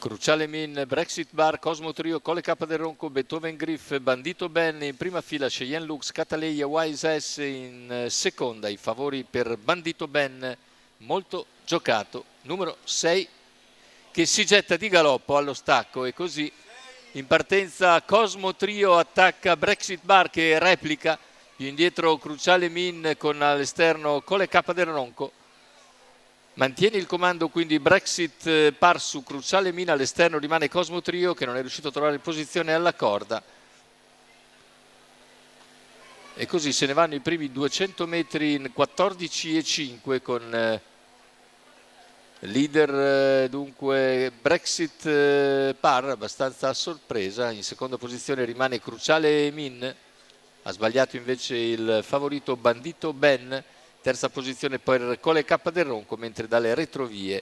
Cruciale Min, Brexit Bar, Cosmo Trio, Cole K del Ronco, Beethoven Griff, Bandito Ben in prima fila, Cheyenne Lux, Cataleia, Wise S in seconda. I favori per Bandito Ben, molto giocato, numero 6, che si getta di galoppo allo stacco, e così in partenza Cosmo Trio attacca Brexit Bar che replica, più indietro Cruciale Min con all'esterno Cole K del Ronco. Mantiene il comando quindi Brexit Bar su Cruciale Min, all'esterno rimane Cosmo Trio che non è riuscito a trovare posizione alla corda. E così se ne vanno i primi 200 metri in 14,5 con leader dunque Brexit Bar abbastanza a sorpresa. In seconda posizione rimane Cruciale Min, ha sbagliato invece il favorito Bandito Ben. Terza posizione per Cole K del Ronco, mentre dalle retrovie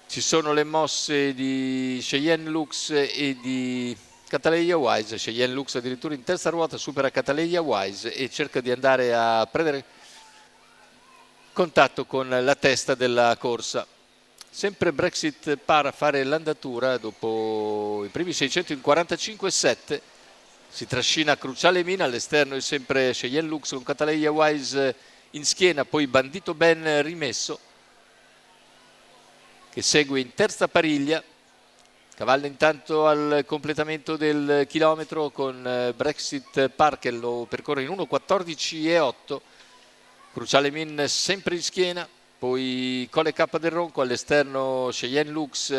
ci sono le mosse di Cheyenne Lux e di Cataleia Wise. Cheyenne Lux addirittura in terza ruota supera Cataleia Wise e cerca di andare a prendere contatto con la testa della corsa. Sempre Brexit Bar a fare l'andatura dopo i primi 600 in 45,7. Si trascina Cruciale Min, all'esterno è sempre Cheyenne Lux con Cataleia Wise in schiena, poi Bandito Ben rimesso che segue in terza pariglia. Cavalla intanto al completamento del chilometro con Brexit Bar che lo percorre in 1,14,8. Cruciale Min sempre in schiena, poi Cole K del Ronco, all'esterno Cheyenne Lux,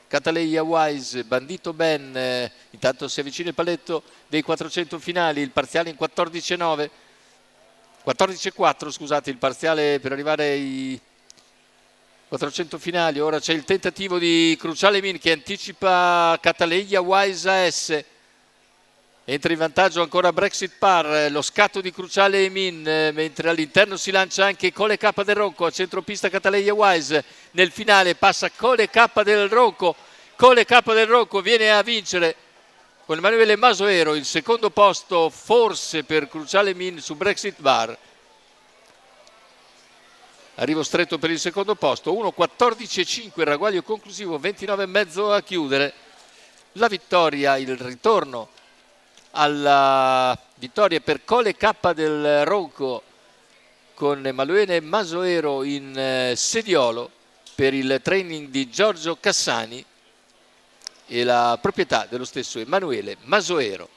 Cataleia Wise, Bandito Ben. Intanto si avvicina il paletto dei 400 finali, il parziale in 14,4 scusate, il parziale per arrivare ai 400 finali. Ora c'è il tentativo di Cruciale Min che anticipa Cataleia Wise S. Entra in vantaggio ancora Brexit Bar, lo scatto di Cruciale Min, mentre all'interno si lancia anche Cole K del Ronco, a centropista Cataleia Wise. Nel finale passa Cole K del Ronco. Cole K del Ronco viene a vincere con Emanuele Masoero, il secondo posto forse per Cruciale Min su Brexit Bar. Arrivo stretto per il secondo posto, 1,14,5 il ragguaglio conclusivo, 29,5 a chiudere. La vittoria, il ritorno alla vittoria per Cole K del Ronco con Emanuele Masoero in sediolo per il training di Giorgio Cassani e la proprietà dello stesso Emanuele Masoero.